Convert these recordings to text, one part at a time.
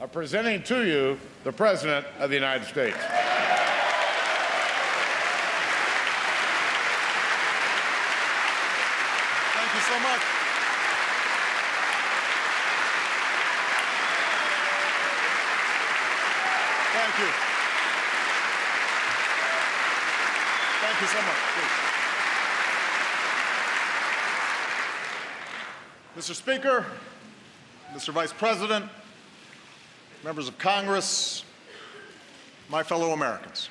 of presenting to you the President of the United States. Thank you so much. Thank you. Thank you so much. Please. Mr. Speaker, Mr. Vice President, members of Congress, my fellow Americans.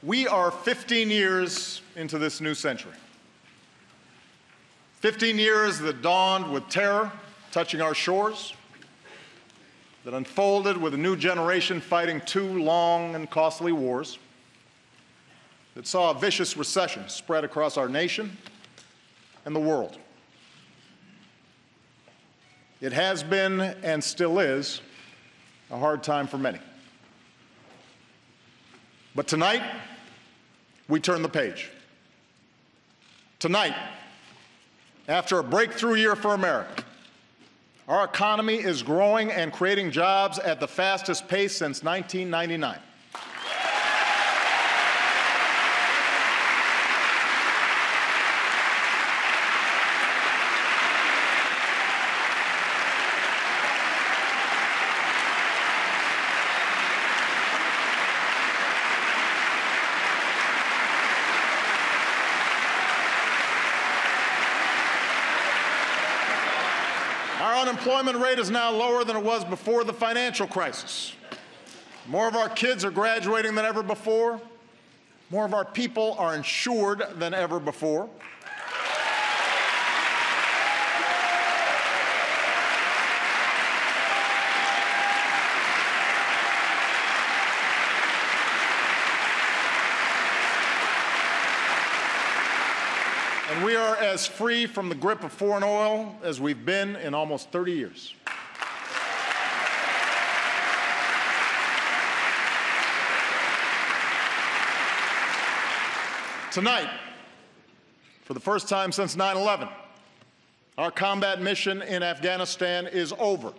We are 15 years into this new century. 15 years that dawned with terror touching our shores, that unfolded with a new generation fighting two long and costly wars, that saw a vicious recession spread across our nation and the world. It has been and still is a hard time for many. But tonight, we turn the page. Tonight, after a breakthrough year for America, our economy is growing and creating jobs at the fastest pace since 1999. Our unemployment rate is now lower than it was before the financial crisis. More of our kids are graduating than ever before. More of our people are insured than ever before. And we are as free from the grip of foreign oil as we've been in almost 30 years. Tonight, for the first time since 9/11, our combat mission in Afghanistan is over.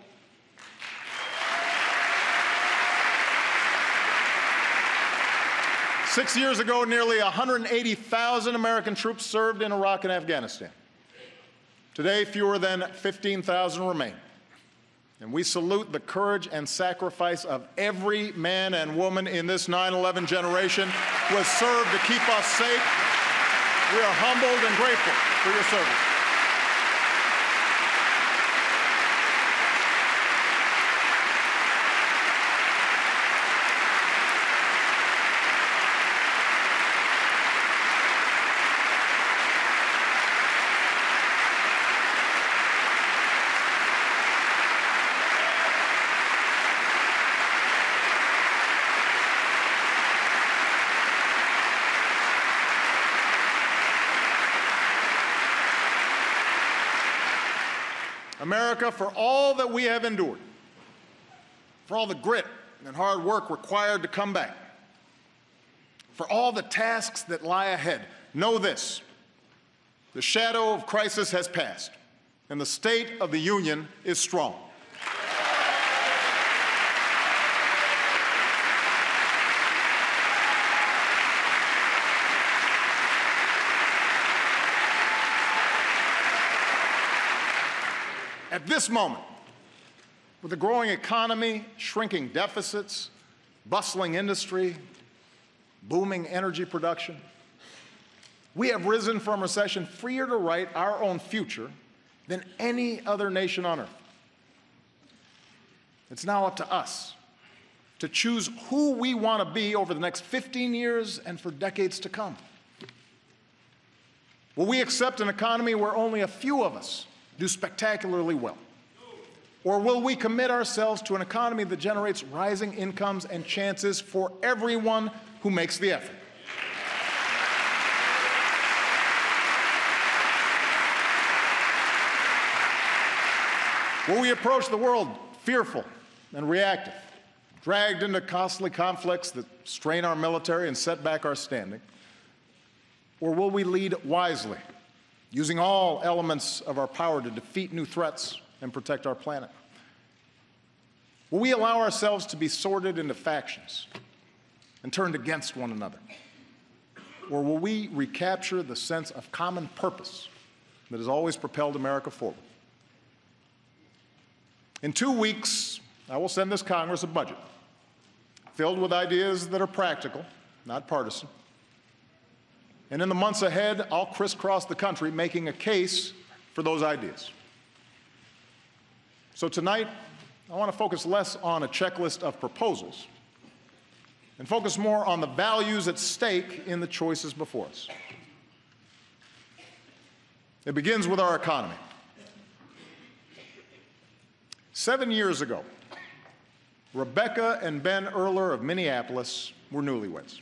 Six years ago, nearly 180,000 American troops served in Iraq and Afghanistan. Today, fewer than 15,000 remain. And we salute the courage and sacrifice of every man and woman in this 9/11 generation who has served to keep us safe. We are humbled and grateful for your service. America, for all that we have endured, for all the grit and hard work required to come back, for all the tasks that lie ahead, know this: the shadow of crisis has passed, and the state of the Union is strong. At this moment, with a growing economy, shrinking deficits, bustling industry, booming energy production, we have risen from recession freer to write our own future than any other nation on earth. It's now up to us to choose who we want to be over the next 15 years and for decades to come. Will we accept an economy where only a few of us do spectacularly well? Or will we commit ourselves to an economy that generates rising incomes and chances for everyone who makes the effort? Will we approach the world fearful and reactive, dragged into costly conflicts that strain our military and set back our standing? Or will we lead wisely, using all elements of our power to defeat new threats and protect our planet? Will we allow ourselves to be sorted into factions and turned against one another? Or will we recapture the sense of common purpose that has always propelled America forward? In 2 weeks, I will send this Congress a budget filled with ideas that are practical, not partisan. And in the months ahead, I'll crisscross the country making a case for those ideas. So tonight, I want to focus less on a checklist of proposals and focus more on the values at stake in the choices before us. It begins with our economy. 7 years ago, Rebecca and Ben Erler of Minneapolis were newlyweds.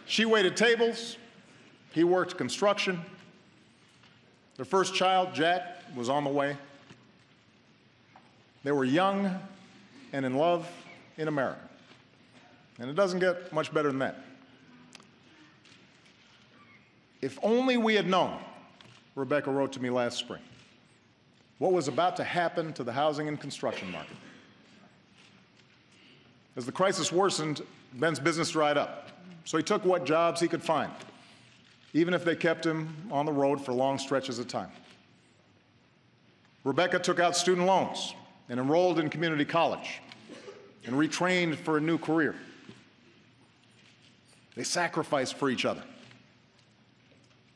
She waited tables, he worked construction. Their first child, Jack, was on the way. They were young and in love in America. And it doesn't get much better than that. If only we had known, Rebecca wrote to me last spring, what was about to happen to the housing and construction market. As the crisis worsened, Ben's business dried up, so he took what jobs he could find, even if they kept him on the road for long stretches of time. Rebecca took out student loans and enrolled in community college and retrained for a new career. They sacrificed for each other.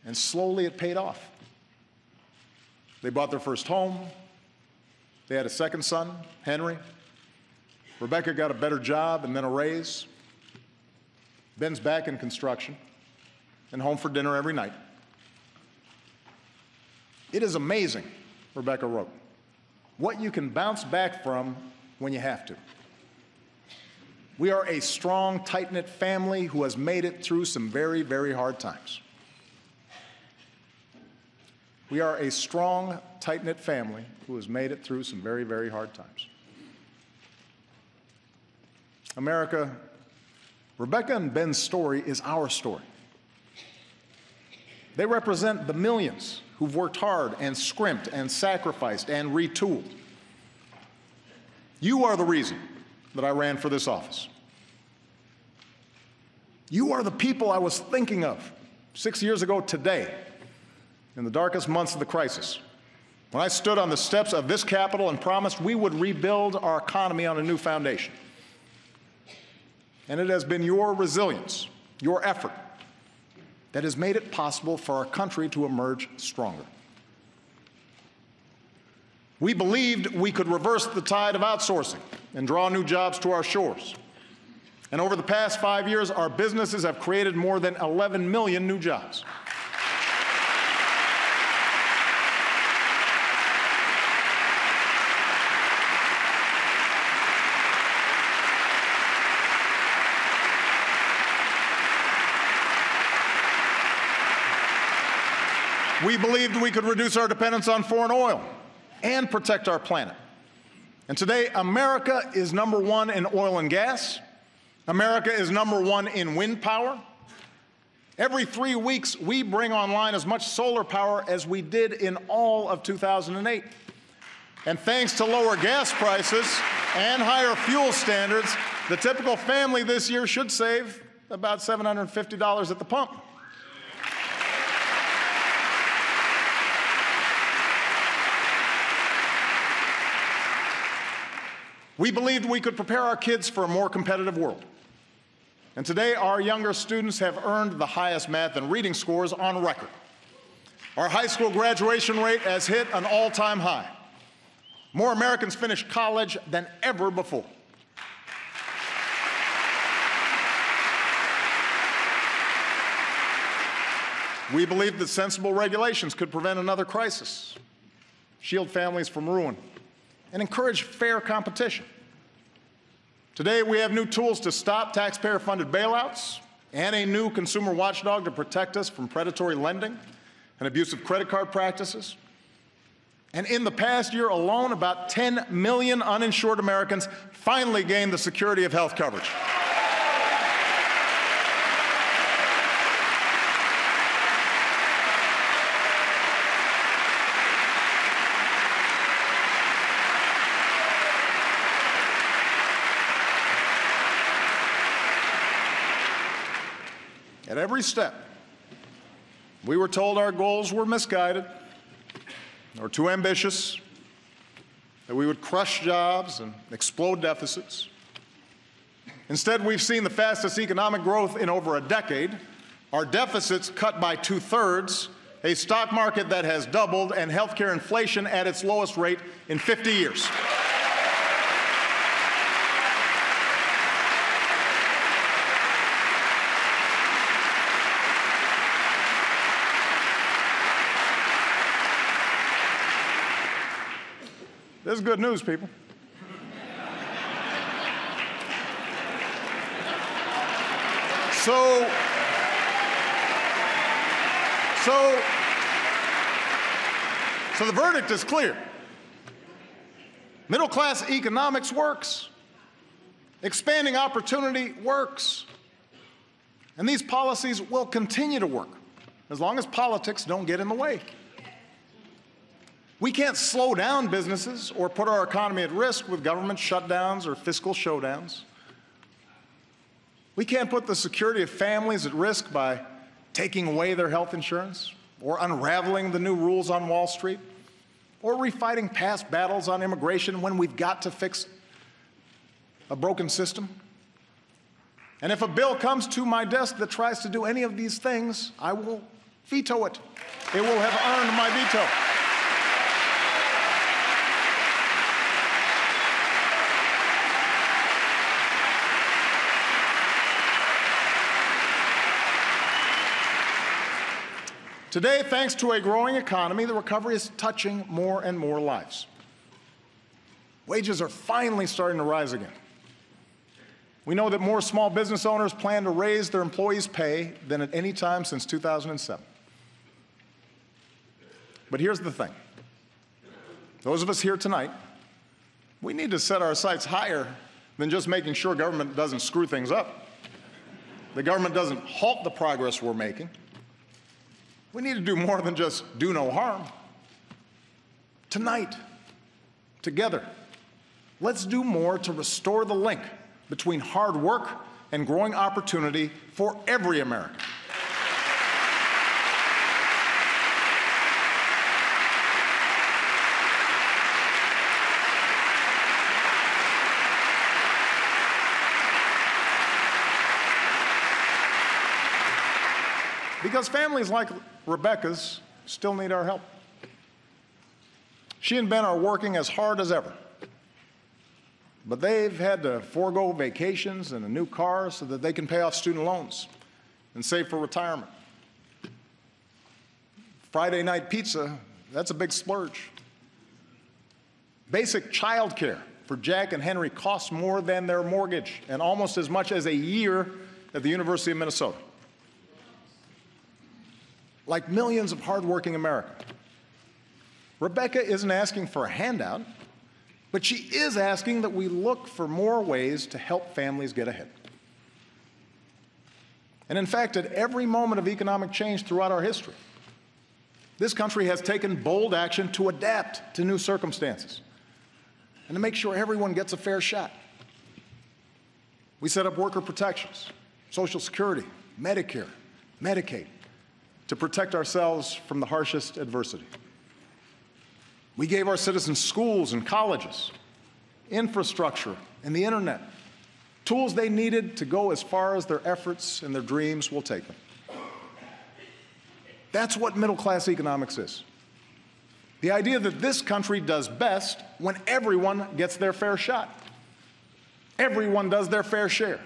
And slowly it paid off. They bought their first home. They had a second son, Henry. Rebecca got a better job and then a raise. Ben's back in construction and home for dinner every night. It is amazing, Rebecca wrote, what you can bounce back from when you have to. We are a strong, tight-knit family who has made it through some very, very hard times. We are a strong, tight-knit family who has made it through some very, very hard times. America, Rebecca and Ben's story is our story. They represent the millions who've worked hard and scrimped and sacrificed and retooled. You are the reason that I ran for this office. You are the people I was thinking of 6 years ago today, in the darkest months of the crisis, when I stood on the steps of this Capitol and promised we would rebuild our economy on a new foundation. And it has been your resilience, your effort, that has made it possible for our country to emerge stronger. We believed we could reverse the tide of outsourcing and draw new jobs to our shores. And over the past 5 years, our businesses have created more than 11 million new jobs. We believed we could reduce our dependence on foreign oil and protect our planet. And today, America is #1 in oil and gas. America is #1 in wind power. Every 3 weeks, we bring online as much solar power as we did in all of 2008. And thanks to lower gas prices and higher fuel standards, the typical family this year should save about $750 at the pump. We believed we could prepare our kids for a more competitive world. And today, our younger students have earned the highest math and reading scores on record. Our high school graduation rate has hit an all-time high. More Americans finish college than ever before. We believed that sensible regulations could prevent another crisis, shield families from ruin, and encourage fair competition. Today, we have new tools to stop taxpayer-funded bailouts and a new consumer watchdog to protect us from predatory lending and abusive credit card practices. And in the past year alone, about 10 million uninsured Americans finally gained the security of health coverage. every step, we were told our goals were misguided or too ambitious, that we would crush jobs and explode deficits. Instead, we've seen the fastest economic growth in over a decade, our deficits cut by 2/3, a stock market that has doubled, and healthcare inflation at its lowest rate in 50 years. This is good news, people. So the verdict is clear. Middle-class economics works. Expanding opportunity works. And these policies will continue to work as long as politics don't get in the way. We can't slow down businesses or put our economy at risk with government shutdowns or fiscal showdowns. We can't put the security of families at risk by taking away their health insurance or unraveling the new rules on Wall Street or refighting past battles on immigration when we've got to fix a broken system. And if a bill comes to my desk that tries to do any of these things, I will veto it. It will have earned my veto. Today, thanks to a growing economy, the recovery is touching more and more lives. Wages are finally starting to rise again. We know that more small business owners plan to raise their employees' pay than at any time since 2007. But here's the thing. Those of us here tonight, we need to set our sights higher than just making sure government doesn't screw things up. The government doesn't halt the progress we're making. We need to do more than just do no harm. Tonight, together, let's do more to restore the link between hard work and growing opportunity for every American. Because families like Rebecca's still need our help. She and Ben are working as hard as ever, but they've had to forego vacations and a new car so that they can pay off student loans and save for retirement. Friday night pizza, that's a big splurge. Basic child care for Jack and Henry costs more than their mortgage and almost as much as a year at the University of Minnesota. Like millions of hardworking Americans, Rebecca isn't asking for a handout, but she is asking that we look for more ways to help families get ahead. And in fact, at every moment of economic change throughout our history, this country has taken bold action to adapt to new circumstances and to make sure everyone gets a fair shot. We set up worker protections, Social Security, Medicare, Medicaid, to protect ourselves from the harshest adversity. We gave our citizens schools and colleges, infrastructure, and the internet, tools they needed to go as far as their efforts and their dreams will take them. That's what middle-class economics is. The idea that this country does best when everyone gets their fair shot. Everyone does their fair share.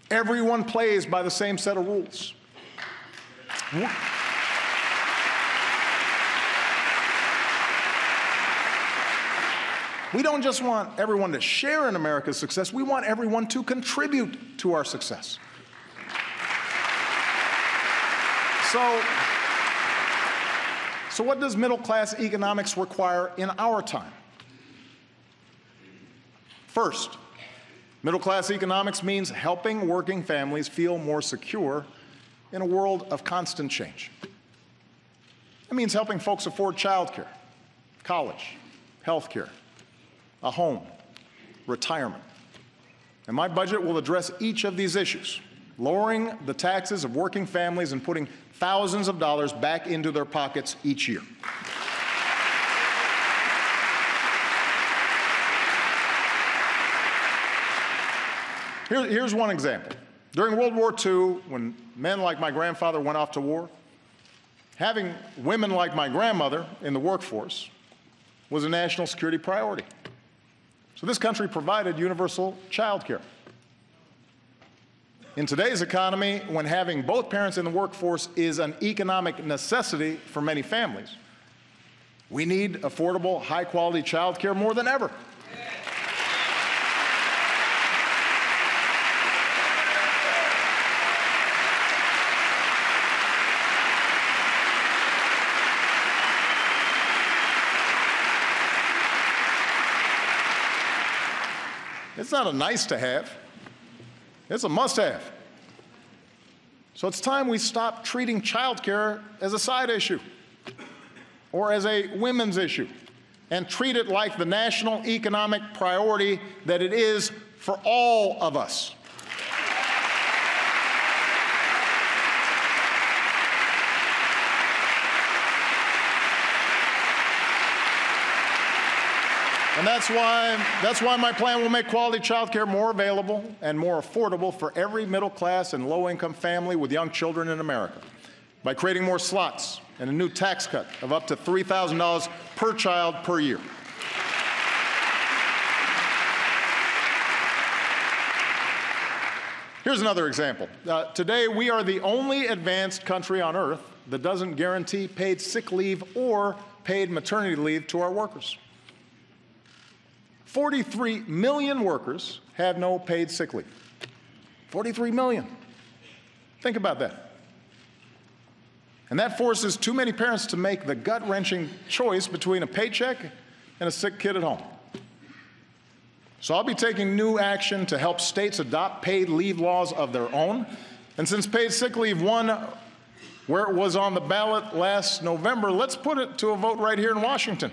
Everyone plays by the same set of rules. We don't just want everyone to share in America's success, we want everyone to contribute to our success. So what does middle-class economics require in our time? First, middle-class economics means helping working families feel more secure in a world of constant change. It means helping folks afford childcare, college, health care, a home, retirement. And my budget will address each of these issues lowering the taxes of working families and putting thousands of dollars back into their pockets each year. Here's one example. During World War II, when men like my grandfather went off to war, having women like my grandmother in the workforce was a national security priority. So this country provided universal child care. In today's economy, when having both parents in the workforce is an economic necessity for many families, we need affordable, high-quality child care more than ever. It's not a nice to have. It's a must-have. So it's time we stop treating child care as a side issue or as a women's issue and treat it like the national economic priority that it is for all of us. And that's why my plan will make quality child care more available and more affordable for every middle-class and low-income family with young children in America, by creating more slots and a new tax cut of up to $3,000 per child per year. Here's another example. Today, we are the only advanced country on earth that doesn't guarantee paid sick leave or paid maternity leave to our workers. 43 million workers have no paid sick leave. 43 million. Think about that. And that forces too many parents to make the gut-wrenching choice between a paycheck and a sick kid at home. So I'll be taking new action to help states adopt paid leave laws of their own. And since paid sick leave won where it was on the ballot last November, let's put it to a vote right here in Washington.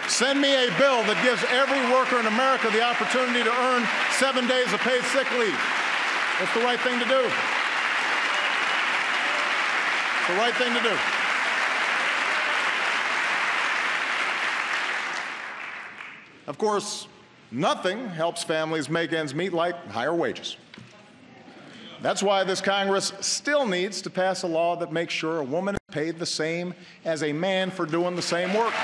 Send me a bill that gives every worker in America the opportunity to earn 7 days of paid sick leave. It's the right thing to do. It's the right thing to do. Of course, nothing helps families make ends meet like higher wages. That's why this Congress still needs to pass a law that makes sure a woman is paid the same as a man for doing the same work.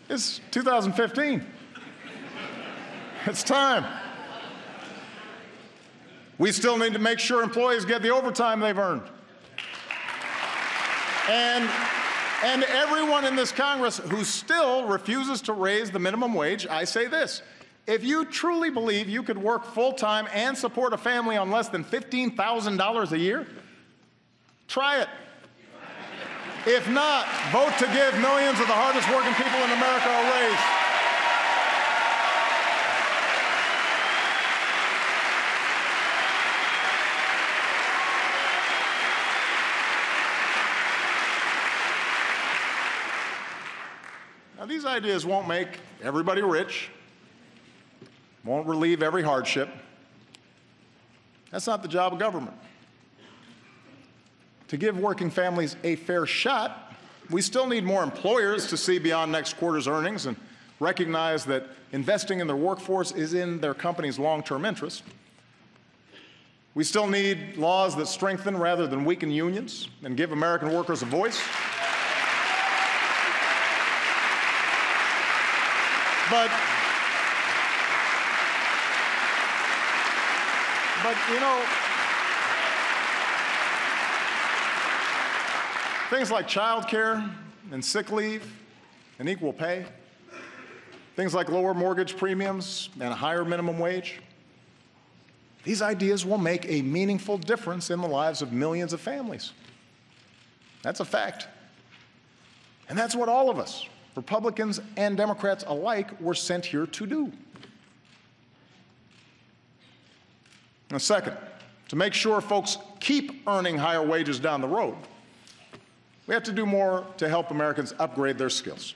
It's 2015. It's time. We still need to make sure employees get the overtime they've earned. And everyone in this Congress who still refuses to raise the minimum wage, I say this: if you truly believe you could work full-time and support a family on less than $15,000 a year, try it. If not, vote to give millions of the hardest working people in America a raise. Now, these ideas won't make everybody rich, won't relieve every hardship. That's not the job of government. To give working families a fair shot, we still need more employers to see beyond next quarter's earnings and recognize that investing in their workforce is in their company's long-term interest. We still need laws that strengthen rather than weaken unions and give American workers a voice. But you know, things like child care and sick leave and equal pay, things like lower mortgage premiums and a higher minimum wage, these ideas will make a meaningful difference in the lives of millions of families. That's a fact. And that's what all of us, Republicans and Democrats alike, were sent here to do. Now, second, to make sure folks keep earning higher wages down the road, we have to do more to help Americans upgrade their skills.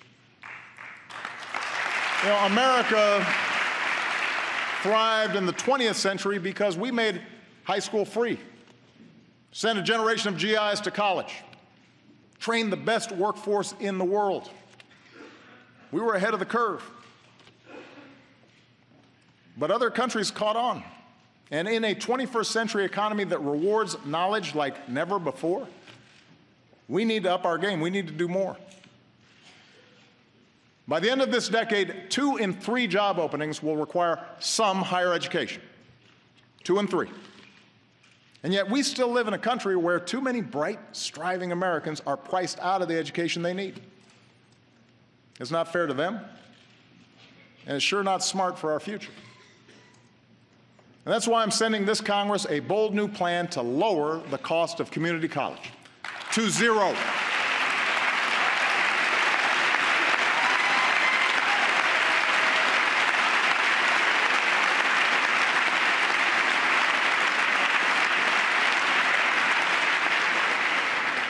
You know, America thrived in the 20th century because we made high school free, sent a generation of GIs to college, trained the best workforce in the world. We were ahead of the curve. But other countries caught on. And in a 21st century economy that rewards knowledge like never before, we need to up our game. We need to do more. By the end of this decade, 2 in 3 job openings will require some higher education. 2 in 3. And yet we still live in a country where too many bright, striving Americans are priced out of the education they need. It's not fair to them, and it's sure not smart for our future. And that's why I'm sending this Congress a bold new plan to lower the cost of community college to 0.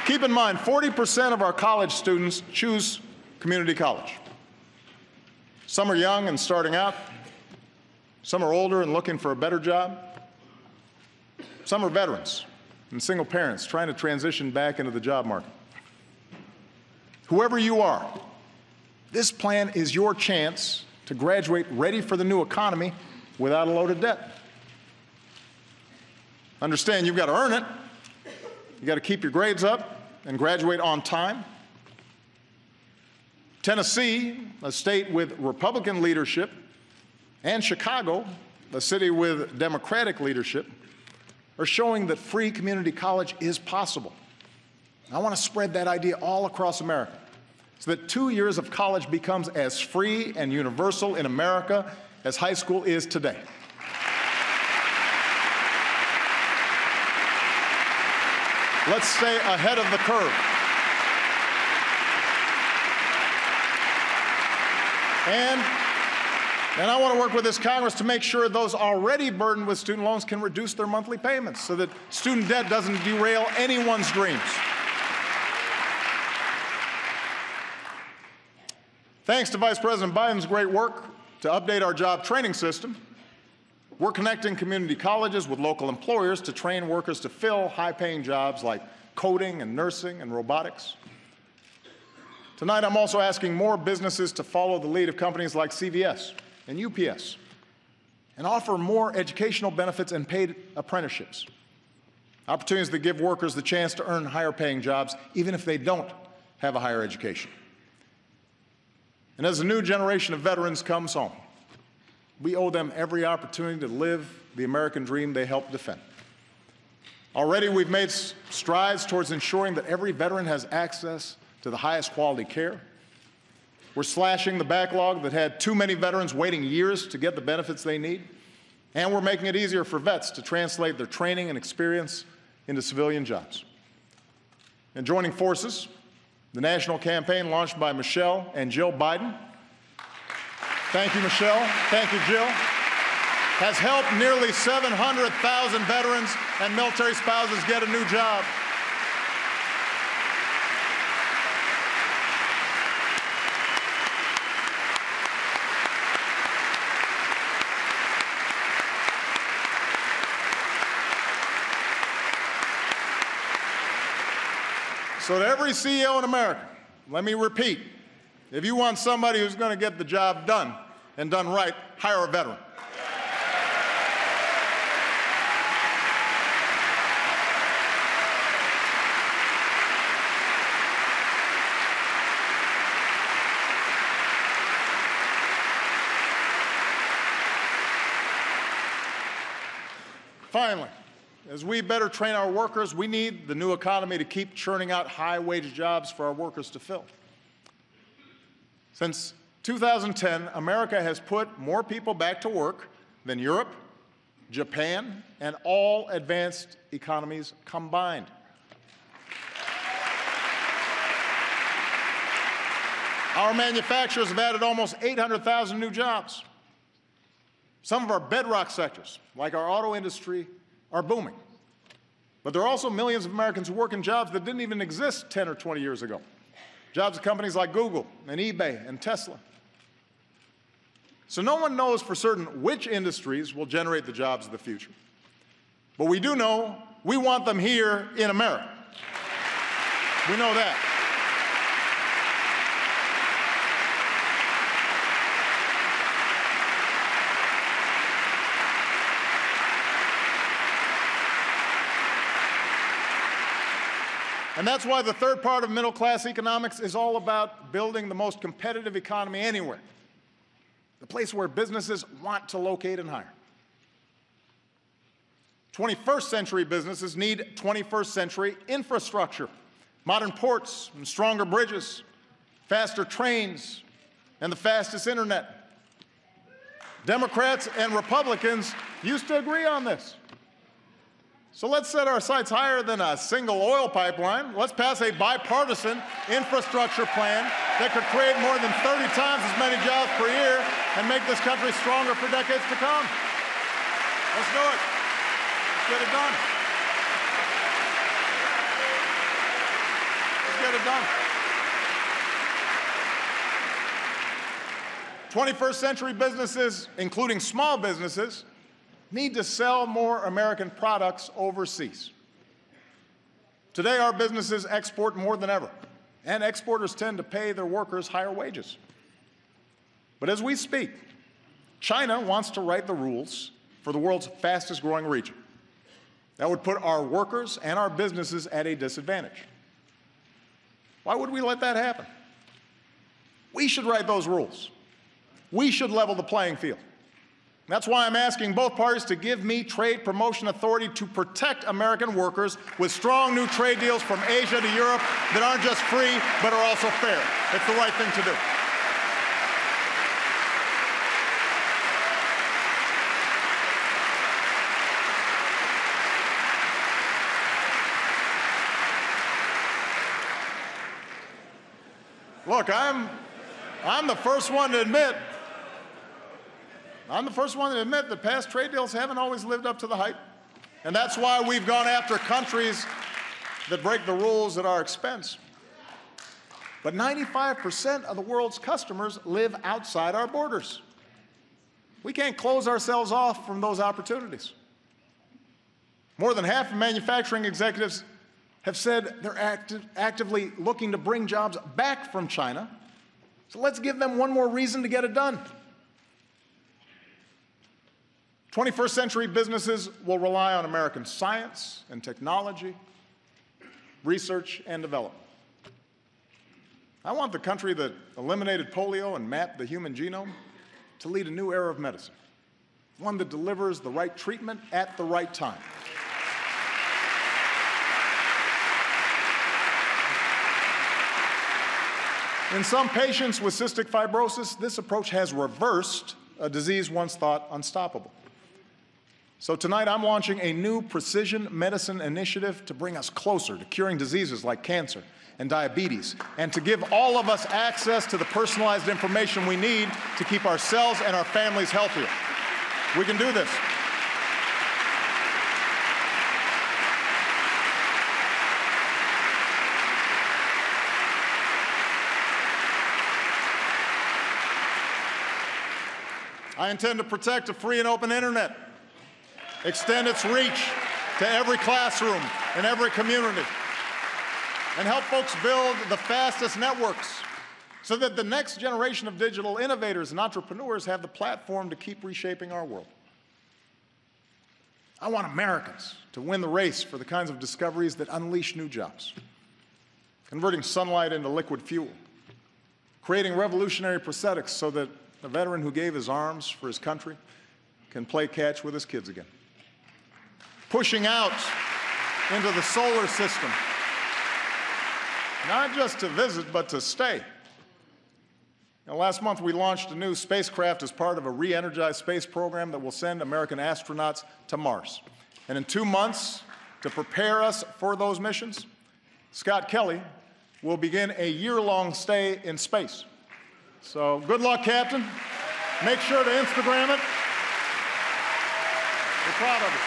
Keep in mind, 40% of our college students choose community college. Some are young and starting out. Some are older and looking for a better job. Some are veterans and single parents trying to transition back into the job market. Whoever you are, this plan is your chance to graduate ready for the new economy without a load of debt. Understand, you've got to earn it. You've got to keep your grades up and graduate on time. Tennessee, a state with Republican leadership, and Chicago, a city with Democratic leadership, are showing that free community college is possible. I want to spread that idea all across America so that 2 years of college becomes as free and universal in America as high school is today. Let's stay ahead of the curve. And I want to work with this Congress to make sure those already burdened with student loans can reduce their monthly payments so that student debt doesn't derail anyone's dreams. Thanks to Vice President Biden's great work to update our job training system, we're connecting community colleges with local employers to train workers to fill high-paying jobs like coding and nursing and robotics. Tonight, I'm also asking more businesses to follow the lead of companies like CVS and UPS and offer more educational benefits and paid apprenticeships, opportunities that give workers the chance to earn higher-paying jobs even if they don't have a higher education. And as a new generation of veterans comes home, we owe them every opportunity to live the American dream they helped defend. Already, we've made strides towards ensuring that every veteran has access to the highest quality care. We're slashing the backlog that had too many veterans waiting years to get the benefits they need. And we're making it easier for vets to translate their training and experience into civilian jobs. And joining forces, the national campaign launched by Michelle and Jill Biden, thank you, Michelle. Thank you, Jill, has helped nearly 700,000 veterans and military spouses get a new job. So to every CEO in America, let me repeat, if you want somebody who's going to get the job done and done right, hire a veteran. Finally, as we better train our workers, we need the new economy to keep churning out high-wage jobs for our workers to fill. Since 2010, America has put more people back to work than Europe, Japan, and all advanced economies combined. Our manufacturers have added almost 800,000 new jobs. Some of our bedrock sectors, like our auto industry, are booming. But there are also millions of Americans who work in jobs that didn't even exist 10 or 20 years ago. Jobs at companies like Google and eBay and Tesla. So no one knows for certain which industries will generate the jobs of the future. But we do know we want them here in America. We know that. And that's why the third part of middle-class economics is all about building the most competitive economy anywhere, the place where businesses want to locate and hire. 21st century businesses need 21st century infrastructure, modern ports and stronger bridges, faster trains, and the fastest internet. Democrats and Republicans used to agree on this. So let's set our sights higher than a single oil pipeline. Let's pass a bipartisan infrastructure plan that could create more than 30 times as many jobs per year and make this country stronger for decades to come. Let's do it. Let's get it done. Let's get it done. 21st century businesses, including small businesses, need to sell more American products overseas. Today, our businesses export more than ever, and exporters tend to pay their workers higher wages. But as we speak, China wants to write the rules for the world's fastest growing region. That would put our workers and our businesses at a disadvantage. Why would we let that happen? We should write those rules. We should level the playing field. That's why I'm asking both parties to give me trade promotion authority to protect American workers with strong new trade deals from Asia to Europe that aren't just free, but are also fair. It's the right thing to do. Look, I'm the first one to admit that past trade deals haven't always lived up to the hype. And that's why we've gone after countries that break the rules at our expense. But 95% of the world's customers live outside our borders. We can't close ourselves off from those opportunities. More than half of manufacturing executives have said they're actively looking to bring jobs back from China. So let's give them one more reason to get it done. 21st century businesses will rely on American science and technology, research and development. I want the country that eliminated polio and mapped the human genome to lead a new era of medicine, one that delivers the right treatment at the right time. In some patients with cystic fibrosis, this approach has reversed a disease once thought unstoppable. So tonight I'm launching a new precision medicine initiative to bring us closer to curing diseases like cancer and diabetes, and to give all of us access to the personalized information we need to keep ourselves and our families healthier. We can do this. I intend to protect a free and open internet, extend its reach to every classroom and every community, and help folks build the fastest networks so that the next generation of digital innovators and entrepreneurs have the platform to keep reshaping our world. I want Americans to win the race for the kinds of discoveries that unleash new jobs, converting sunlight into liquid fuel, creating revolutionary prosthetics so that a veteran who gave his arms for his country can play catch with his kids again. Pushing out into the solar system, not just to visit, but to stay. Last month, we launched a new spacecraft as part of a re-energized space program that will send American astronauts to Mars. And in 2 months, to prepare us for those missions, Scott Kelly will begin a year-long stay in space. So good luck, Captain. Make sure to Instagram it. We're proud of you.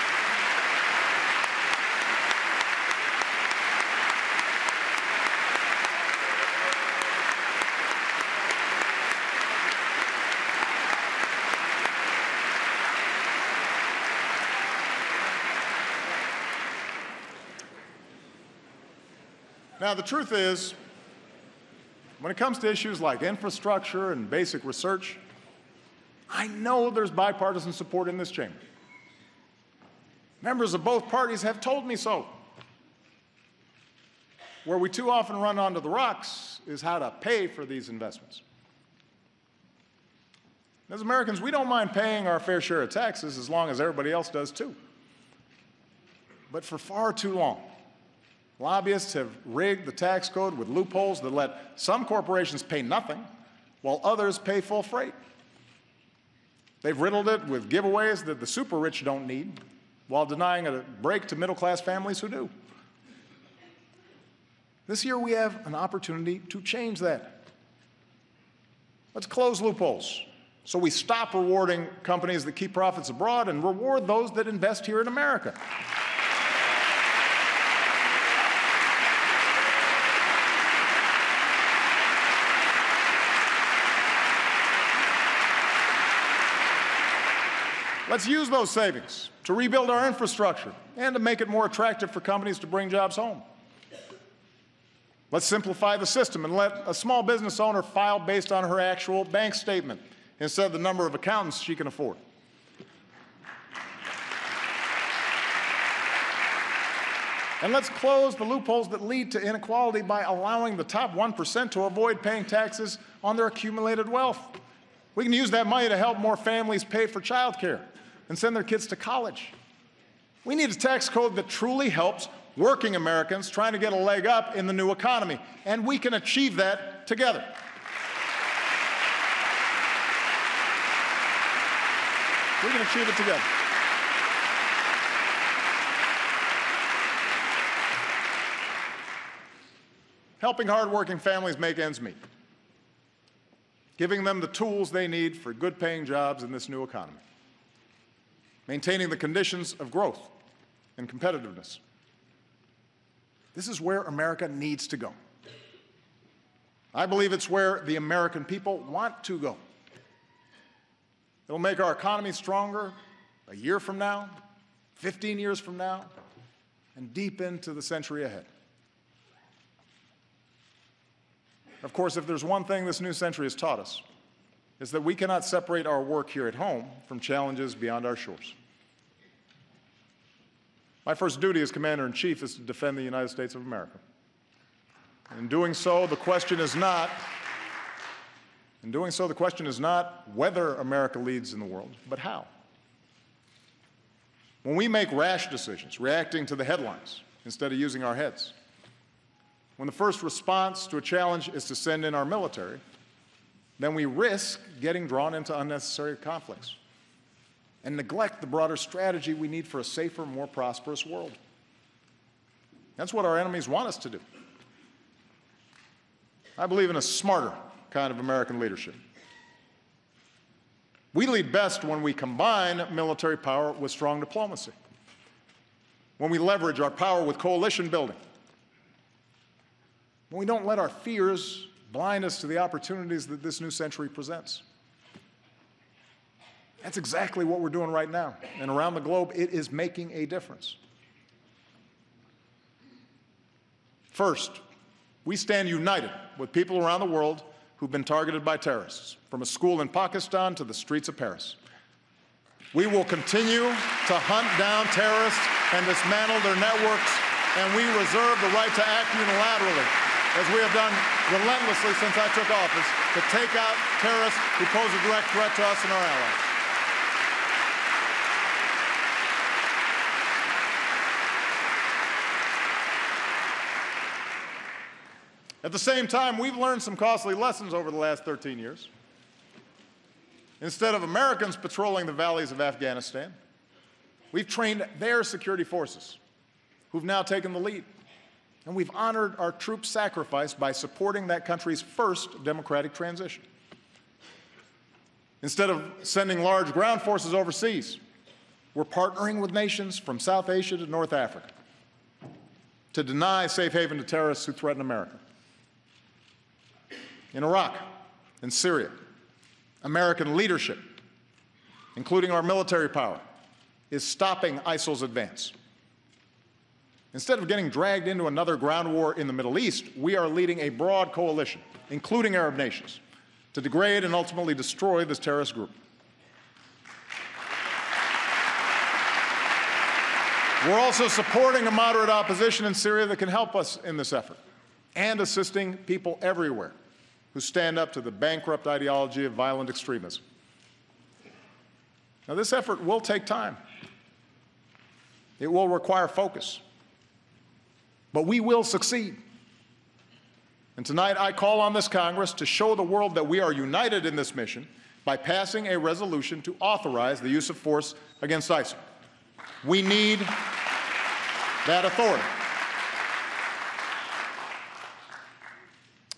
Now, the truth is, when it comes to issues like infrastructure and basic research, I know there's bipartisan support in this chamber. Members of both parties have told me so. Where we too often run onto the rocks is how to pay for these investments. As Americans, we don't mind paying our fair share of taxes as long as everybody else does too. But for far too long, lobbyists have rigged the tax code with loopholes that let some corporations pay nothing while others pay full freight. They've riddled it with giveaways that the super rich don't need while denying a break to middle-class families who do. This year we have an opportunity to change that. Let's close loopholes so we stop rewarding companies that keep profits abroad and reward those that invest here in America. Let's use those savings to rebuild our infrastructure and to make it more attractive for companies to bring jobs home. Let's simplify the system and let a small business owner file based on her actual bank statement instead of the number of accountants she can afford. And let's close the loopholes that lead to inequality by allowing the top 1% to avoid paying taxes on their accumulated wealth. We can use that money to help more families pay for child care and send their kids to college. We need a tax code that truly helps working Americans trying to get a leg up in the new economy, and we can achieve that together. We can achieve it together. Helping hardworking families make ends meet. Giving them the tools they need for good-paying jobs in this new economy. Maintaining the conditions of growth and competitiveness. This is where America needs to go. I believe it's where the American people want to go. It'll make our economy stronger a year from now, 15 years from now, and deep into the century ahead. Of course, if there's one thing this new century has taught us, it's that we cannot separate our work here at home from challenges beyond our shores. My first duty as Commander-in-Chief is to defend the United States of America. In doing so, the question is not whether America leads in the world, but how. When we make rash decisions, reacting to the headlines instead of using our heads, when the first response to a challenge is to send in our military, then we risk getting drawn into unnecessary conflicts and neglect the broader strategy we need for a safer, more prosperous world. That's what our enemies want us to do. I believe in a smarter kind of American leadership. We lead best when we combine military power with strong diplomacy, when we leverage our power with coalition building, when we don't let our fears blind us to the opportunities that this new century presents. That's exactly what we're doing right now. And around the globe, it is making a difference. First, we stand united with people around the world who've been targeted by terrorists, from a school in Pakistan to the streets of Paris. We will continue to hunt down terrorists and dismantle their networks, and we reserve the right to act unilaterally, as we have done relentlessly since I took office, to take out terrorists who pose a direct threat to us and our allies. At the same time, we've learned some costly lessons over the last 13 years. Instead of Americans patrolling the valleys of Afghanistan, we've trained their security forces, who've now taken the lead. And we've honored our troops' sacrifice by supporting that country's first democratic transition. Instead of sending large ground forces overseas, we're partnering with nations from South Asia to North Africa to deny safe haven to terrorists who threaten America. In Iraq and Syria, American leadership, including our military power, is stopping ISIL's advance. Instead of getting dragged into another ground war in the Middle East, we are leading a broad coalition, including Arab nations, to degrade and ultimately destroy this terrorist group. We're also supporting a moderate opposition in Syria that can help us in this effort, and assisting people everywhere who stand up to the bankrupt ideology of violent extremism. Now, this effort will take time. It will require focus. But we will succeed. And tonight I call on this Congress to show the world that we are united in this mission by passing a resolution to authorize the use of force against ISIL. We need that authority.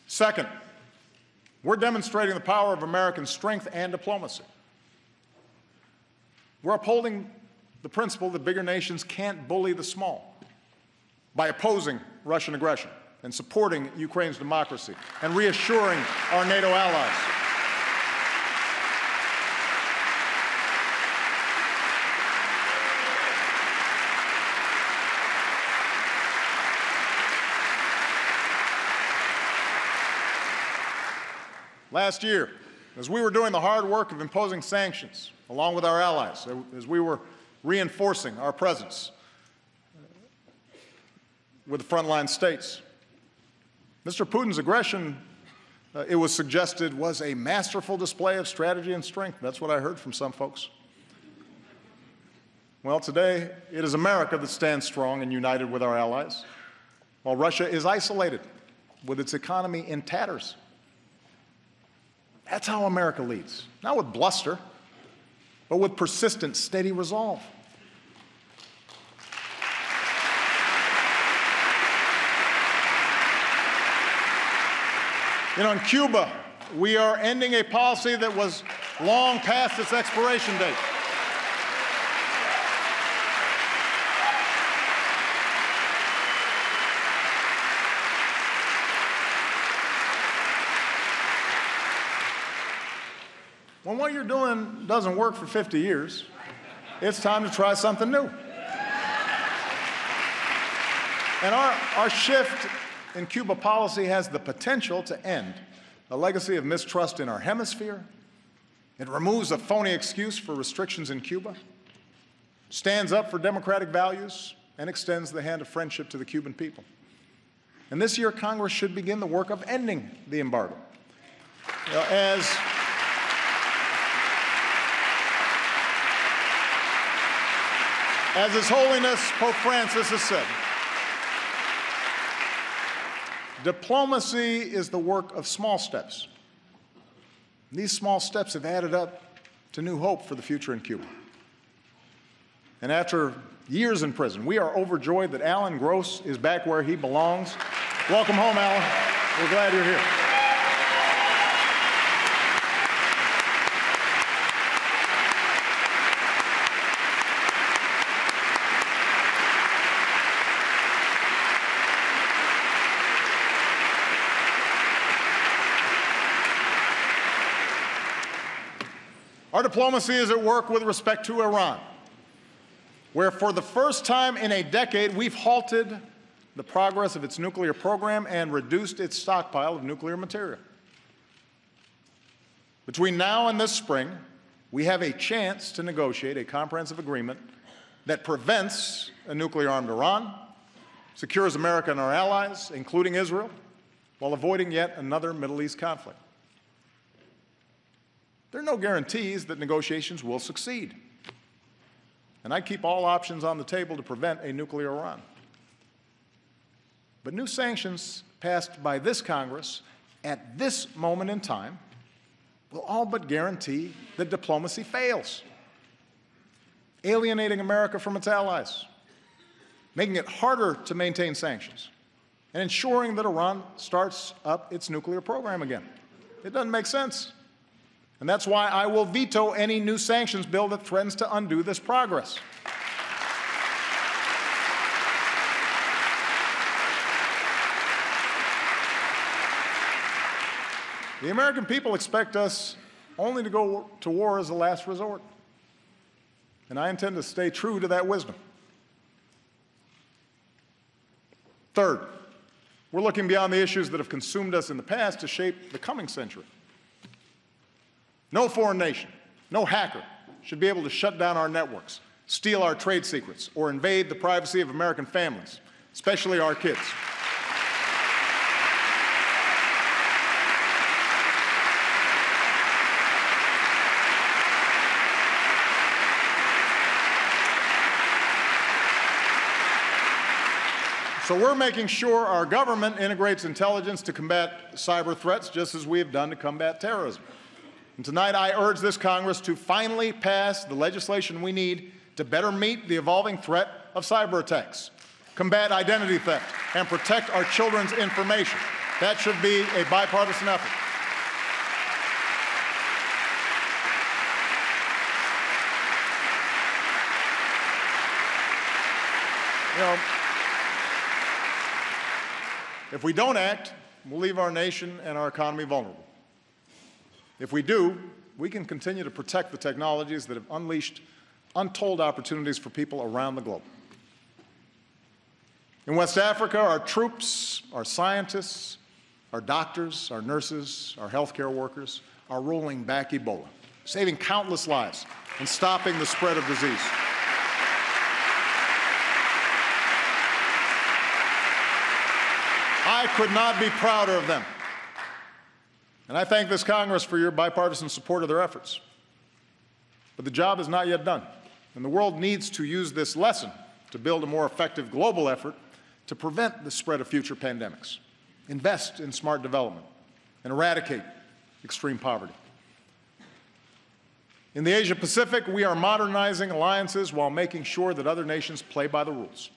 Second, we're demonstrating the power of American strength and diplomacy. We're upholding the principle that bigger nations can't bully the small by opposing Russian aggression and supporting Ukraine's democracy and reassuring our NATO allies. Last year, as we were doing the hard work of imposing sanctions, along with our allies, as we were reinforcing our presence with the frontline states, Mr. Putin's aggression, it was suggested, was a masterful display of strategy and strength. That's what I heard from some folks. Well, today, it is America that stands strong and united with our allies, while Russia is isolated with its economy in tatters. That's how America leads, not with bluster, but with persistent, steady resolve. You know, in Cuba, we are ending a policy that was long past its expiration date. When what you're doing doesn't work for 50 years, it's time to try something new. And our shift in Cuba policy has the potential to end a legacy of mistrust in our hemisphere. It removes a phony excuse for restrictions in Cuba, stands up for democratic values, and extends the hand of friendship to the Cuban people. And this year, Congress should begin the work of ending the embargo. You know, as His Holiness Pope Francis has said, diplomacy is the work of small steps. These small steps have added up to new hope for the future in Cuba. And after years in prison, we are overjoyed that Alan Gross is back where he belongs. Welcome home, Alan. We're glad you're here. Our diplomacy is at work with respect to Iran, where for the first time in a decade, we've halted the progress of its nuclear program and reduced its stockpile of nuclear material. Between now and this spring, we have a chance to negotiate a comprehensive agreement that prevents a nuclear-armed Iran, secures America and our allies, including Israel, while avoiding yet another Middle East conflict. There are no guarantees that negotiations will succeed, and I keep all options on the table to prevent a nuclear Iran. But new sanctions passed by this Congress at this moment in time will all but guarantee that diplomacy fails, alienating America from its allies, making it harder to maintain sanctions, and ensuring that Iran starts up its nuclear program again. It doesn't make sense. And that's why I will veto any new sanctions bill that threatens to undo this progress. The American people expect us only to go to war as a last resort, and I intend to stay true to that wisdom. Third, we're looking beyond the issues that have consumed us in the past to shape the coming century. No foreign nation, no hacker should be able to shut down our networks, steal our trade secrets, or invade the privacy of American families, especially our kids. So we're making sure our government integrates intelligence to combat cyber threats, just as we have done to combat terrorism. And tonight I urge this Congress to finally pass the legislation we need to better meet the evolving threat of cyber attacks, combat identity theft, and protect our children's information. That should be a bipartisan effort. You know, if we don't act, we'll leave our nation and our economy vulnerable. If we do, we can continue to protect the technologies that have unleashed untold opportunities for people around the globe. In West Africa, our troops, our scientists, our doctors, our nurses, our healthcare workers are rolling back Ebola, saving countless lives and stopping the spread of disease. I could not be prouder of them. And I thank this Congress for your bipartisan support of their efforts. But the job is not yet done, and the world needs to use this lesson to build a more effective global effort to prevent the spread of future pandemics, invest in smart development, and eradicate extreme poverty. In the Asia-Pacific, we are modernizing alliances while making sure that other nations play by the rules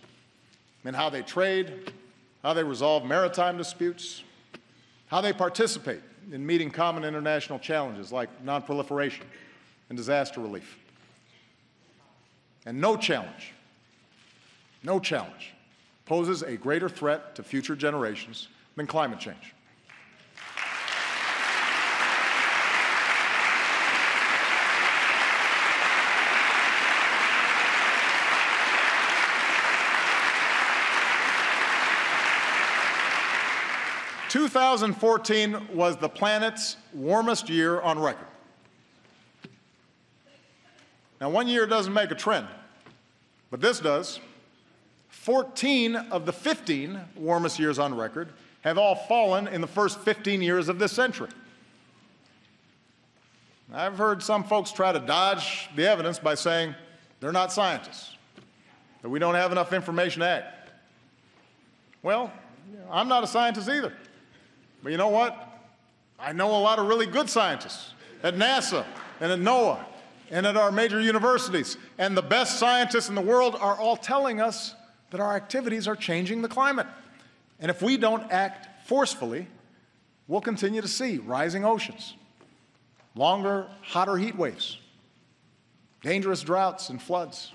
in how they trade, how they resolve maritime disputes, how they participate in meeting common international challenges like nonproliferation and disaster relief. And no challenge poses a greater threat to future generations than climate change. – 2014 was the planet's warmest year on record. Now, one year doesn't make a trend, but this does. 14 of the 15 warmest years on record have all fallen in the first 15 years of this century. I've heard some folks try to dodge the evidence by saying they're not scientists, that we don't have enough information to act. Well, I'm not a scientist either. But you know what? I know a lot of really good scientists at NASA and at NOAA and at our major universities. And the best scientists in the world are all telling us that our activities are changing the climate. And if we don't act forcefully, we'll continue to see rising oceans, longer, hotter heat waves, dangerous droughts and floods,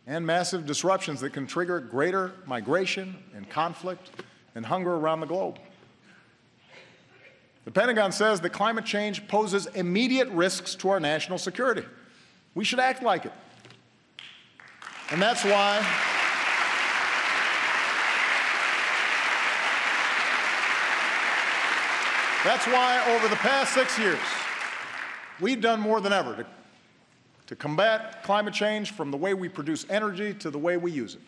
and massive disruptions that can trigger greater migration and conflict and hunger around the globe. The Pentagon says that climate change poses immediate risks to our national security. We should act like it. And that's why over the past 6 years, we've done more than ever to combat climate change, from the way we produce energy to the way we use it.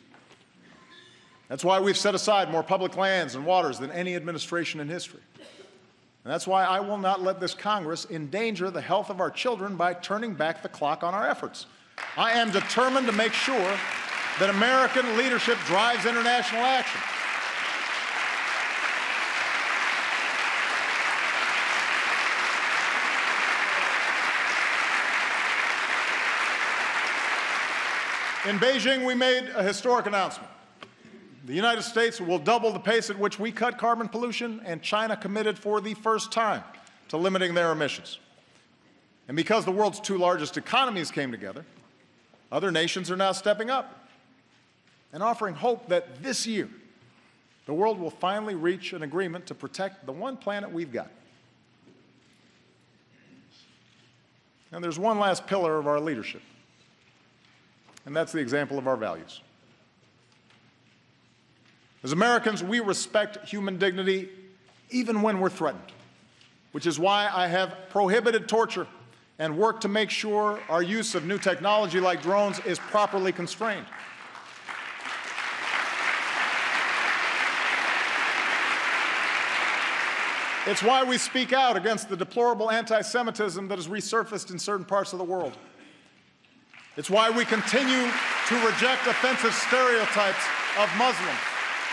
That's why we've set aside more public lands and waters than any administration in history. And that's why I will not let this Congress endanger the health of our children by turning back the clock on our efforts. I am determined to make sure that American leadership drives international action. In Beijing, we made a historic announcement. The United States will double the pace at which we cut carbon pollution, and China committed for the first time to limiting their emissions. And because the world's two largest economies came together, other nations are now stepping up and offering hope that this year the world will finally reach an agreement to protect the one planet we've got. And there's one last pillar of our leadership, and that's the example of our values. As Americans, we respect human dignity even when we're threatened, which is why I have prohibited torture and worked to make sure our use of new technology like drones is properly constrained. It's why we speak out against the deplorable anti-Semitism that has resurfaced in certain parts of the world. It's why we continue to reject offensive stereotypes of Muslims,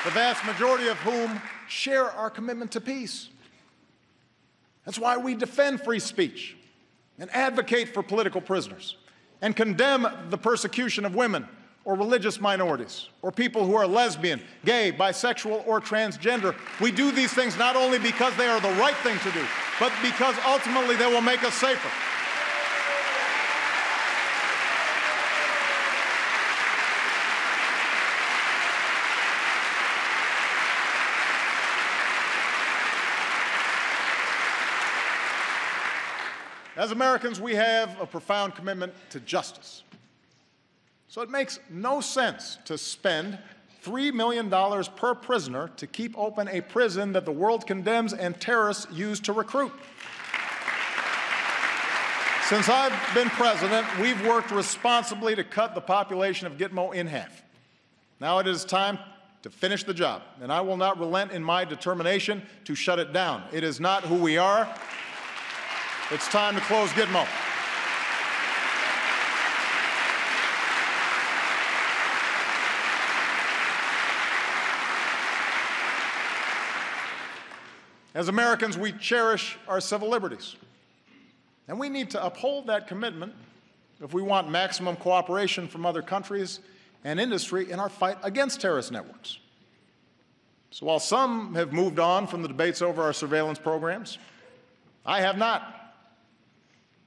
the vast majority of whom share our commitment to peace. That's why we defend free speech and advocate for political prisoners and condemn the persecution of women or religious minorities, or people who are lesbian, gay, bisexual, or transgender. We do these things not only because they are the right thing to do, but because ultimately they will make us safer. As Americans, we have a profound commitment to justice. So it makes no sense to spend $3 million per prisoner to keep open a prison that the world condemns and terrorists use to recruit. Since I've been president, we've worked responsibly to cut the population of Gitmo in half. Now it is time to finish the job, and I will not relent in my determination to shut it down. It is not who we are. It's time to close Gitmo. As Americans, we cherish our civil liberties, and we need to uphold that commitment if we want maximum cooperation from other countries and industry in our fight against terrorist networks. So while some have moved on from the debates over our surveillance programs, I have not.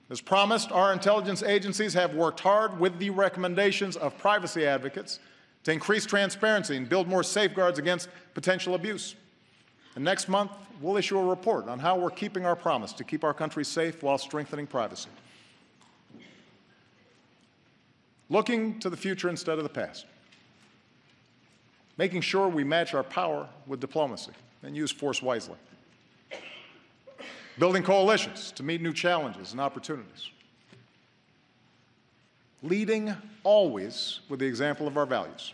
As promised, our intelligence agencies have worked hard with the recommendations of privacy advocates to increase transparency and build more safeguards against potential abuse. And next month, we'll issue a report on how we're keeping our promise to keep our country safe while strengthening privacy. Looking to the future instead of the past. Making sure we match our power with diplomacy and use force wisely. Building coalitions to meet new challenges and opportunities. Leading always with the example of our values.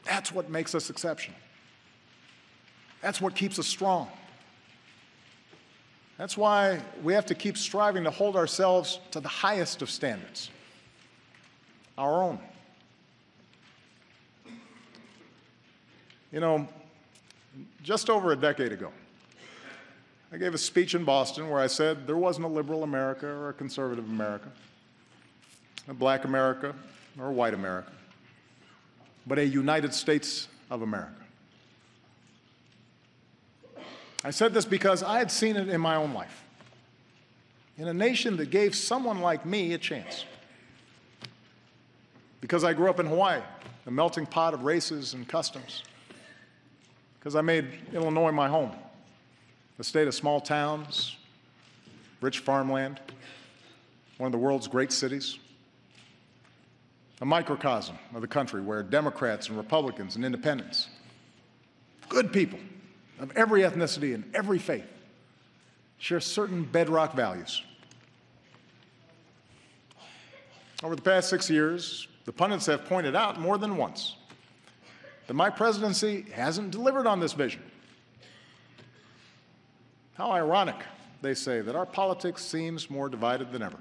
That's what makes us exceptional. That's what keeps us strong. That's why we have to keep striving to hold ourselves to the highest of standards, our own. You know, just over a decade ago, I gave a speech in Boston where I said there wasn't a liberal America or a conservative America, a black America or a white America, but a United States of America. I said this because I had seen it in my own life, in a nation that gave someone like me a chance. Because I grew up in Hawaii, a melting pot of races and customs. Because I made Illinois my home, a state of small towns, rich farmland, one of the world's great cities, a microcosm of the country where Democrats and Republicans and independents, good people of every ethnicity and every faith, share certain bedrock values. Over the past 6 years, the pundits have pointed out more than once that my presidency hasn't delivered on this vision. How ironic, they say, that our politics seems more divided than ever.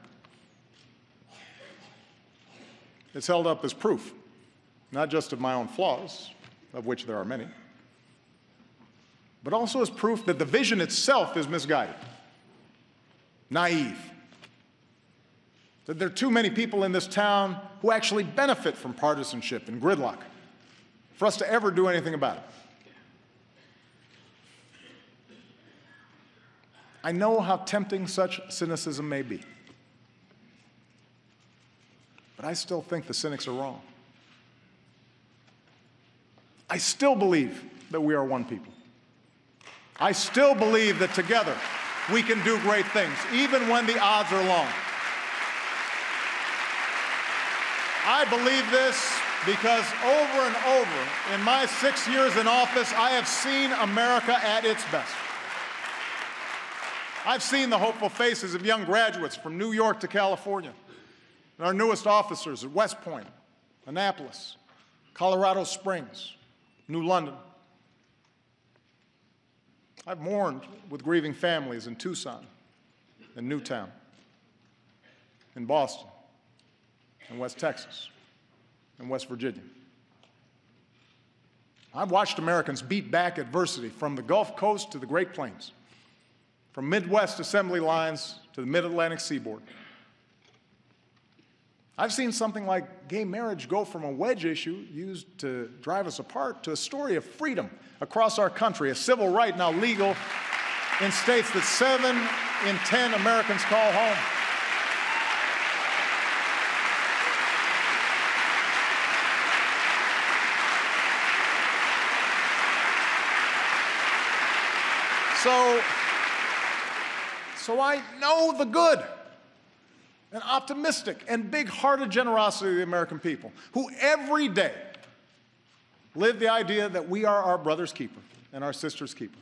It's held up as proof, not just of my own flaws, of which there are many, but also as proof that the vision itself is misguided, naive, that there are too many people in this town who actually benefit from partisanship and gridlock for us to ever do anything about it. I know how tempting such cynicism may be, but I still think the cynics are wrong. I still believe that we are one people. I still believe that together we can do great things, even when the odds are long. I believe this Because over and over, in my 6 years in office, I have seen America at its best. I've seen the hopeful faces of young graduates from New York to California, and our newest officers at West Point, Annapolis, Colorado Springs, New London. I've mourned with grieving families in Tucson and Newtown, in Boston, in West Texas, and West Virginia. I've watched Americans beat back adversity from the Gulf Coast to the Great Plains, from Midwest assembly lines to the mid-Atlantic seaboard. I've seen something like gay marriage go from a wedge issue used to drive us apart to a story of freedom across our country, a civil right now legal in states that 7 in 10 Americans call home. So I know the good and optimistic and big-hearted generosity of the American people, who every day live the idea that we are our brother's keeper and our sister's keeper.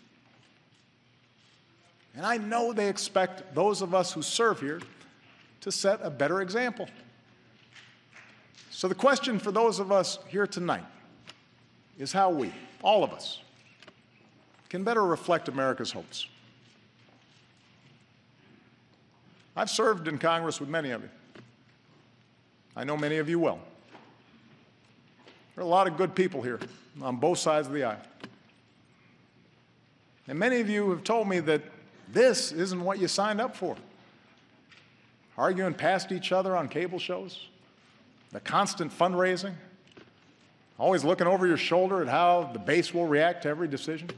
And I know they expect those of us who serve here to set a better example. So the question for those of us here tonight is how we, all of us, can better reflect America's hopes. I've served in Congress with many of you. I know many of you well. There are a lot of good people here on both sides of the aisle. And many of you have told me that this isn't what you signed up for. Arguing past each other on cable shows, the constant fundraising, always looking over your shoulder at how the base will react to every decision.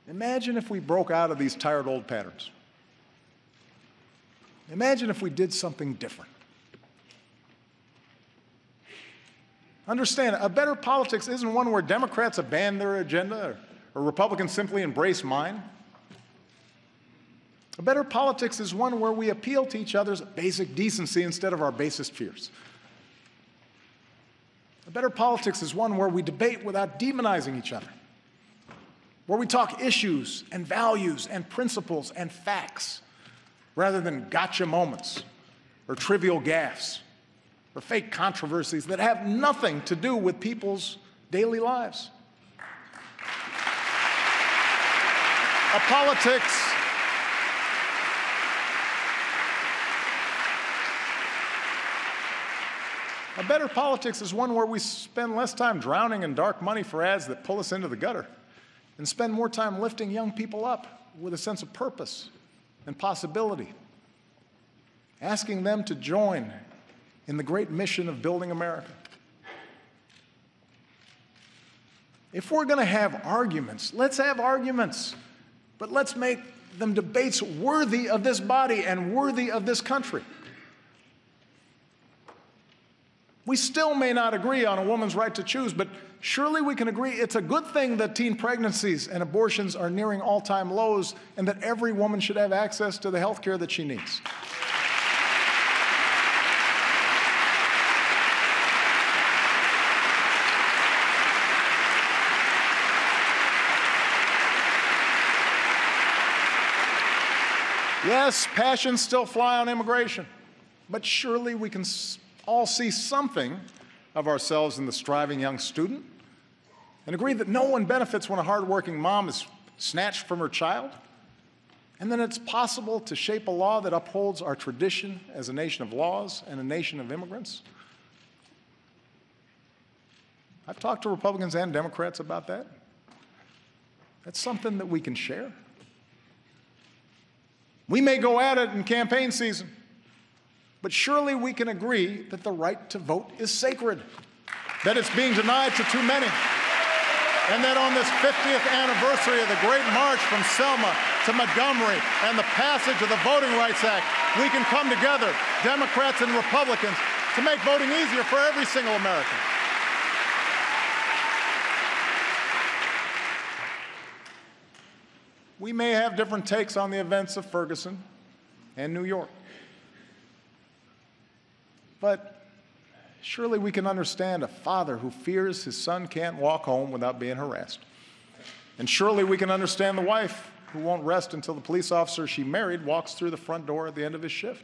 Imagine if we broke out of these tired old patterns. Imagine if we did something different. Understand, a better politics isn't one where Democrats abandon their agenda or Republicans simply embrace mine. A better politics is one where we appeal to each other's basic decency instead of our basest fears. A better politics is one where we debate without demonizing each other, where we talk issues and values and principles and facts rather than gotcha moments or trivial gaffes or fake controversies that have nothing to do with people's daily lives. A better politics is one where we spend less time drowning in dark money for ads that pull us into the gutter and spend more time lifting young people up with a sense of purpose and possibility, asking them to join in the great mission of building America. If we're going to have arguments, let's have arguments, but let's make them debates worthy of this body and worthy of this country. We still may not agree on a woman's right to choose, but surely we can agree it's a good thing that teen pregnancies and abortions are nearing all-time lows and that every woman should have access to the health care that she needs. Yes, passions still fly on immigration, but surely we can all see something of ourselves in the striving young student and agree that no one benefits when a hardworking mom is snatched from her child, and then it's possible to shape a law that upholds our tradition as a nation of laws and a nation of immigrants. I've talked to Republicans and Democrats about that. That's something that we can share. We may go at it in campaign season, but surely we can agree that the right to vote is sacred, that it's being denied to too many, and that on this 50th anniversary of the Great March from Selma to Montgomery and the passage of the Voting Rights Act, we can come together, Democrats and Republicans, to make voting easier for every single American. We may have different takes on the events of Ferguson and New York. But Surely we can understand a father who fears his son can't walk home without being harassed. And surely we can understand the wife who won't rest until the police officer she married walks through the front door at the end of his shift.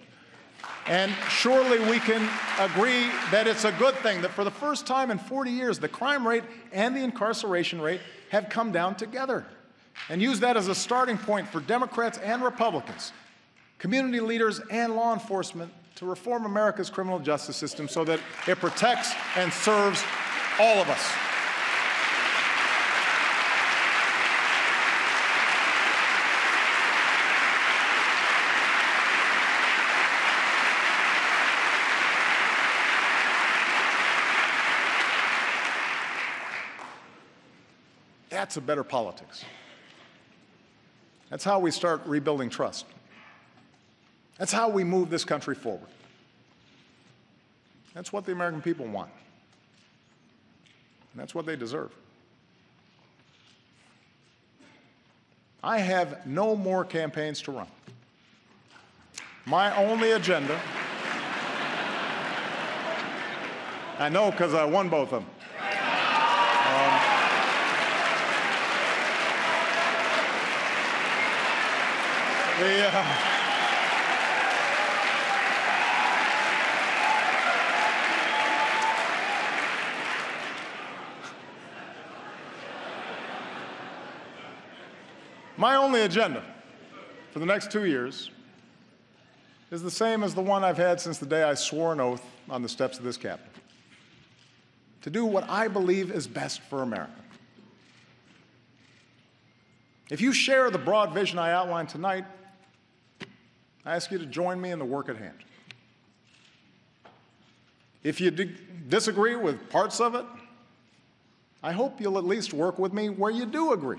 And surely we can agree that it's a good thing that for the first time in 40 years, the crime rate and the incarceration rate have come down together. And use that as a starting point for Democrats and Republicans, community leaders and law enforcement to reform America's criminal justice system so that it protects and serves all of us. That's a better politics. That's how we start rebuilding trust. That's how we move this country forward. That's what the American people want. And that's what they deserve. I have no more campaigns to run. My only agenda, I know because I won both of them. My only agenda for the next 2 years is the same as the one I've had since the day I swore an oath on the steps of this Capitol: to do what I believe is best for America. If you share the broad vision I outlined tonight, I ask you to join me in the work at hand. If you disagree with parts of it, I hope you'll at least work with me where you do agree.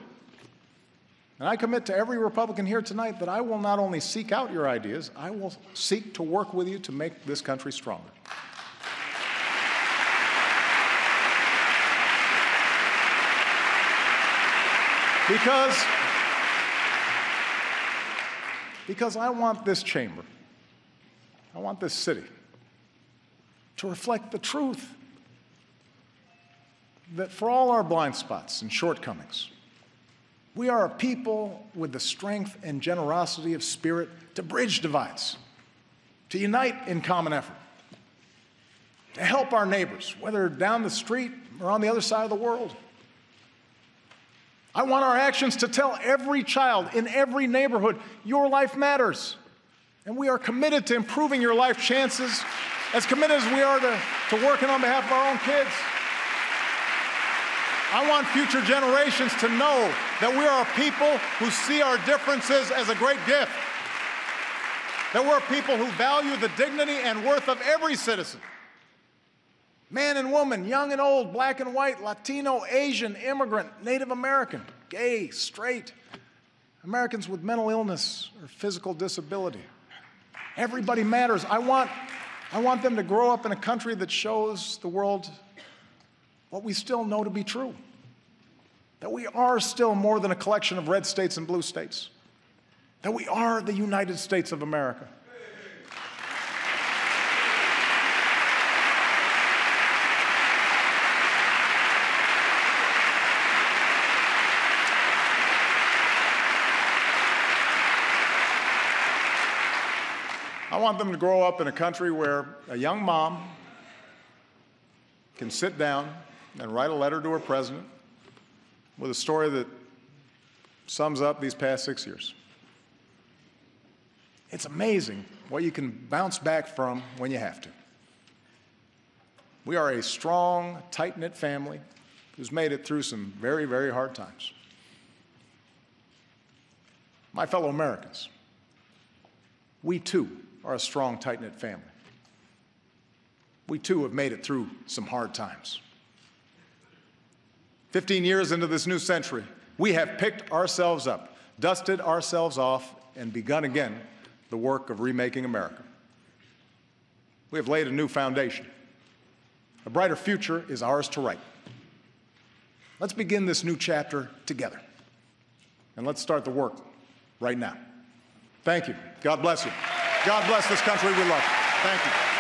And I commit to every Republican here tonight that I will not only seek out your ideas, I will seek to work with you to make this country stronger. Because I want this chamber, I want this city to reflect the truth that for all our blind spots and shortcomings, we are a people with the strength and generosity of spirit to bridge divides, to unite in common effort, to help our neighbors, whether down the street or on the other side of the world. I want our actions to tell every child in every neighborhood, your life matters. And we are committed to improving your life chances, as committed as we are to working on behalf of our own kids. I want future generations to know that we are a people who see our differences as a great gift, that we're people who value the dignity and worth of every citizen. Man and woman, young and old, black and white, Latino, Asian, immigrant, Native American, gay, straight, Americans with mental illness or physical disability. Everybody matters. I want them to grow up in a country that shows the world what we still know to be true, that we are still more than a collection of red states and blue states, that we are the United States of America. I want them to grow up in a country where a young mom can sit down and write a letter to her president with a story that sums up these past 6 years. It's amazing what you can bounce back from when you have to. We are a strong, tight-knit family who's made it through some very, very hard times. My fellow Americans, we too are a strong, tight-knit family. We too have made it through some hard times. 15 years into this new century, we have picked ourselves up, dusted ourselves off, and begun again the work of remaking America. We have laid a new foundation. A brighter future is ours to write. Let's begin this new chapter together. And let's start the work right now. Thank you. God bless you. God bless this country we love. Thank you.